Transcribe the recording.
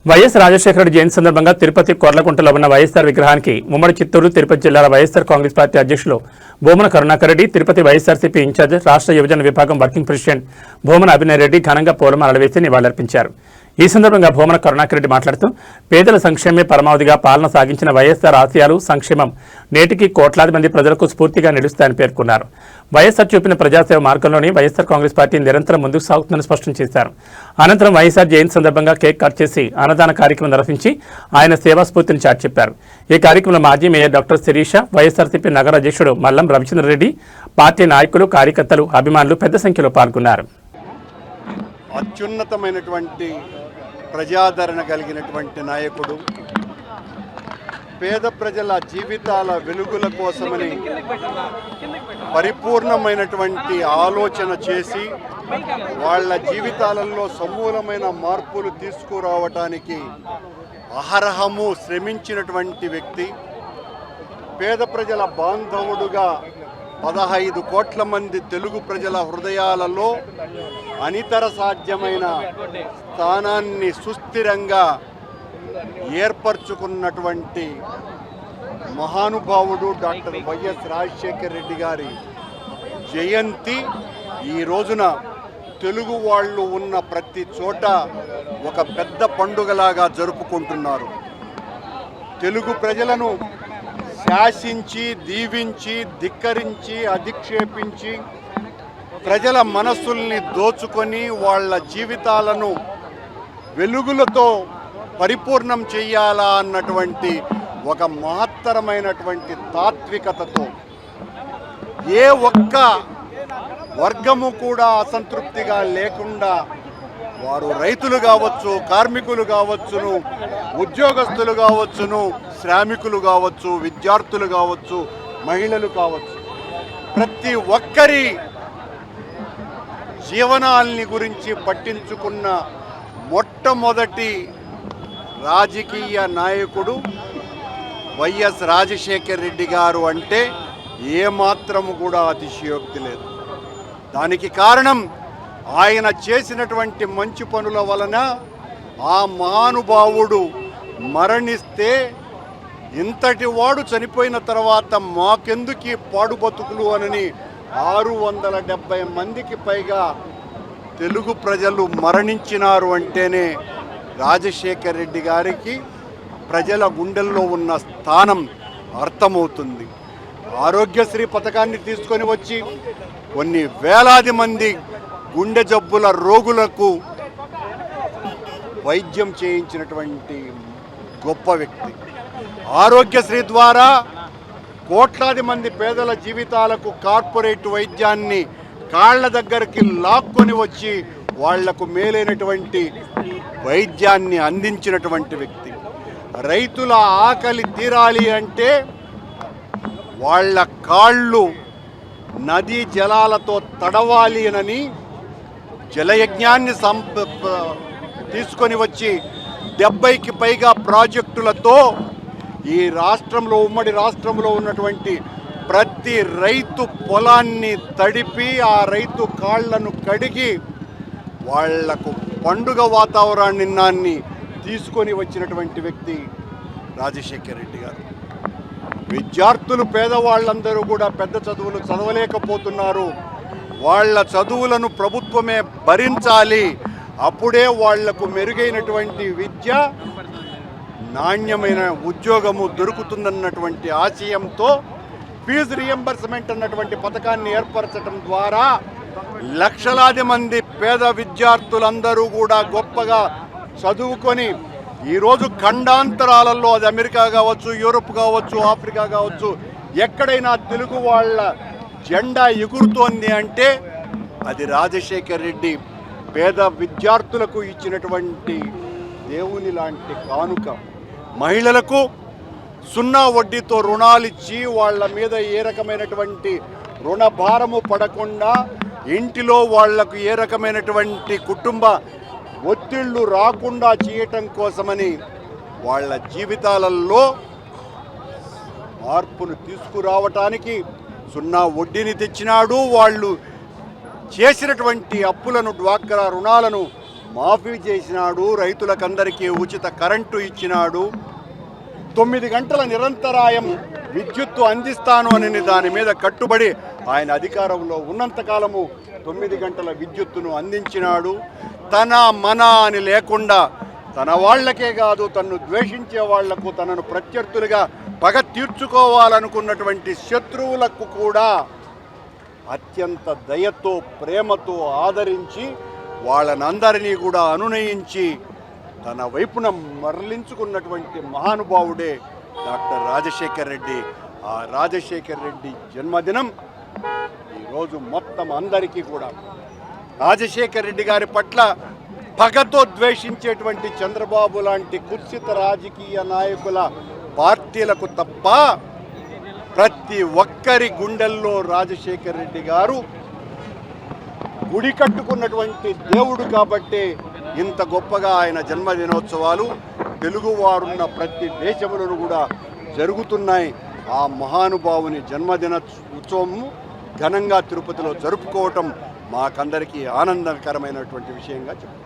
YS Rajasekhara Reddy జయంతి సందర్భంగా తిరుపతి కొర్లకుంటలో ఉన్న వైఎస్ఆర్ విగ్రహానికి ఉమ్మడి చిత్తూరు తిరుపతి జిల్లాల వైఎస్ఆర్ కాంగ్రెస్ పార్టీ అధ్యక్షులు భూమన కరుణాకర్ రెడ్డి, తిరుపతి వైఎస్ఆర్సీపీ ఇన్ఛార్జ్ రాష్ట్ర యువజన విభాగం వర్కింగ్ ప్రెసిడెంట్ భూమన అభినయ్ రెడ్డి ఘనంగా పూలమాలలు వేసి నివాళులర్పించారు. ఈ సందర్భంగా భూమన కరుణాకర్ రెడ్డి మాట్లాడుతూ పేదల సంక్షేమే పరమావధిగా పాలన సాగించిన వైఎస్ఆర్ ఆశయాలు, సంక్షేమం నేటికి కోట్లాది మంది ప్రజలకు స్ఫూర్తిగా నిలుస్తాయని పేర్కొన్నారు. వైఎస్ఆర్ చూపిన ప్రజాసేవ మార్గంలోని వైఎస్ఆర్ కాంగ్రెస్ పార్టీ నిరంతరం ముందుకు సాగుతుందని స్పష్టం చేశారు. అనంతరం వైఎస్ఆర్ జయంతి సందర్భంగా కేక్ కట్ చేసి అన్నదాన కార్యక్రమం నిర్వహించి ఆయన సేవా స్ఫూర్తిని చాటి చెప్పారు. ఈ కార్యక్రమంలో మాజీ మేయర్ డాక్టర్ శిరీష, వైఎస్ఆర్సీపీ నగర అధ్యక్షుడు మల్లం రవిచంద్ర రెడ్డి, పార్టీ నాయకులు, కార్యకర్తలు, అభిమానులు పెద్ద సంఖ్యలో పాల్గొన్నారు. అత్యున్నతమైనటువంటి ప్రజాదరణ కలిగినటువంటి నాయకుడు, పేద ప్రజల జీవితాల వెలుగుల కోసమని పరిపూర్ణమైనటువంటి ఆలోచన చేసి వాళ్ళ జీవితాలలో సమూలమైన మార్పులు తీసుకురావటానికి అహరహము శ్రమించినటువంటి వ్యక్తి, పేద ప్రజల బాంధవుడుగా 15 కోట్ల మంది తెలుగు ప్రజల హృదయాలలో అనితర సాధ్యమైన స్థానాన్ని సుస్థిరంగా ఏర్పరచుకున్నటువంటి మహానుభావుడు డాక్టర్ వైఎస్ రాజశేఖర రెడ్డి గారి జయంతి ఈ రోజున తెలుగు వాళ్ళు ఉన్న ప్రతి చోట ఒక పెద్ద పండుగలాగా జరుపుకుంటున్నారు. తెలుగు ప్రజలను శాసించి, దీవించి, ధిక్కరించి, అధిక్షేపించి ప్రజల మనస్సుల్ని దోచుకొని వాళ్ళ జీవితాలను వెలుగులతో పరిపూర్ణం చెయ్యాలా అన్నటువంటి ఒక మహత్తరమైనటువంటి తాత్వికతతో ఏ ఒక్క వర్గము కూడా అసంతృప్తిగా లేకుండా, వారు రైతులు కావచ్చు, కార్మికులు కావచ్చును, ఉద్యోగస్తులు కావచ్చును, శ్రామికులు కావచ్చు, విద్యార్థులు కావచ్చు, మహిళలు కావచ్చు, ప్రతి ఒక్కరి జీవనాల్ని గురించి పట్టించుకున్న మొట్టమొదటి రాజకీయ నాయకుడు వైఎస్ రాజశేఖర రెడ్డి గారు అంటే ఏమాత్రము కూడా అతిశయోక్తి లేదు. దానికి కారణం ఆయన చేసినటువంటి మంచి పనుల వలన ఆ మహానుభావుడు మరణిస్తే ఇంతటి వాడు చనిపోయిన తర్వాత మాకెందుకు పాడు బతుకులు అని 670 మందికి పైగా తెలుగు ప్రజలు మరణించినారు అంటేనే రాజశేఖర రెడ్డి గారికి ప్రజల గుండెల్లో ఉన్న స్థానం అర్థమవుతుంది. ఆరోగ్యశ్రీ పథకాన్ని తీసుకొని వచ్చి కొన్ని వేలాది మంది గుండె జబ్బుల రోగులకు వైద్యం చేయించినటువంటి గొప్ప వ్యక్తి. ఆరోగ్యశ్రీ ద్వారా కోట్లాది మంది పేదల జీవితాలకు కార్పొరేట్ వైద్యాన్ని కాళ్ల దగ్గరికి లాక్కొని వచ్చి వాళ్లకు మేలైనటువంటి వైద్యాన్ని అందించినటువంటి వ్యక్తి. రైతుల ఆకలి తీరాలి అంటే వాళ్ళ కాళ్ళు నదీ జలాలతో తడవాలి అని జలయజ్ఞాన్ని తీసుకొని వచ్చి 70కి పైగా ప్రాజెక్టులతో ఈ రాష్ట్రంలో, ఉమ్మడి రాష్ట్రంలో ఉన్నటువంటి ప్రతి రైతు పొలాన్ని తడిపి ఆ రైతు కాళ్లను కడిగి వాళ్లకు పండుగ వాతావరణాన్ని తీసుకొని వచ్చినటువంటి వ్యక్తి రాజశేఖర రెడ్డి గారు. విద్యార్థులు, పేదవాళ్ళందరూ కూడా పెద్ద చదువులు చదవలేకపోతున్నారు. వాళ్ళ చదువులను ప్రభుత్వమే భరించాలి, అప్పుడే వాళ్లకు మెరుగైనటువంటి విద్య, నాణ్యమైన ఉద్యోగము దొరుకుతుందన్నటువంటి ఆశయంతో ఫీజు రియంబర్స్మెంట్ అన్నటువంటి పథకాన్ని ఏర్పరచడం ద్వారా లక్షలాది మంది పేద విద్యార్థులందరూ కూడా గొప్పగా చదువుకొని ఈరోజు ఖండాంతరాలలో, అది అమెరికా కావచ్చు, యూరోప్ కావచ్చు, ఆఫ్రికా కావచ్చు, ఎక్కడైనా తెలుగు వాళ్ళ జెండా ఎగురుతోంది అంటే అది రాజశేఖర రెడ్డి పేద విద్యార్థులకు ఇచ్చినటువంటి దేవుని లాంటి కానుక. మహిళలకు 0 వడ్డీతో రుణాలిచ్చి వాళ్ళ మీద ఏ రకమైనటువంటి రుణ భారము పడకుండా, ఇంటిలో వాళ్లకు ఏ రకమైనటువంటి కుటుంబ ఒత్తిళ్లు రాకుండా చేయటం కోసమని వాళ్ళ జీవితాలలో మార్పును తీసుకురావటానికి 0 వడ్డీని తెచ్చినాడు. వాళ్ళు చేసినటువంటి అప్పులను, డ్వాక్రా రుణాలను మాఫీ చేసినాడు, రైతులకందరికీ ఉచిత కరెంటు ఇచ్చినాడు, 9 గంటల నిరంతరాయం విద్యుత్తు అందిస్తాను అని దాని మీద కట్టుబడి ఆయన అధికారంలో ఉన్నంతకాలము 9 గంటల విద్యుత్తును అందించినాడు. తన మన అని లేకుండా తన వాళ్లకే కాదు, తన్ను ద్వేషించే వాళ్లకు, తనను ప్రత్యర్థులుగా పగ తీర్చుకోవాలనుకున్నటువంటి శత్రువులకు కూడా అత్యంత దయతో ప్రేమతో ఆదరించి వాళ్ళనందరినీ కూడా అనునయించి తన వైపున మరలించుకున్నటువంటి మహానుభావుడే డాక్టర్ రాజశేఖర్ రెడ్డి. ఆ రాజశేఖర్ రెడ్డి జన్మదినం ఈరోజు మొత్తం అందరికీ కూడా రాజశేఖర్ రెడ్డి గారి పట్ల పగతో ద్వేషించేటువంటి చంద్రబాబు లాంటి కుత్సిత రాజకీయ నాయకుల పార్టీలకు తప్ప ప్రతి ఒక్కరి గుండెల్లో రాజశేఖర్ రెడ్డి గారు గుడి కట్టుకున్నటువంటి దేవుడు కాబట్టి ఇంత గొప్పగా ఆయన జన్మదినోత్సవాలు తెలుగువారున్న ప్రతి దేశములను కూడా జరుగుతున్నాయి. ఆ మహానుభావుని జన్మదిన ఉత్సవము ఘనంగా తిరుపతిలో జరుపుకోవటం మాకందరికీ ఆనందకరమైనటువంటి విషయంగా చెప్తాం.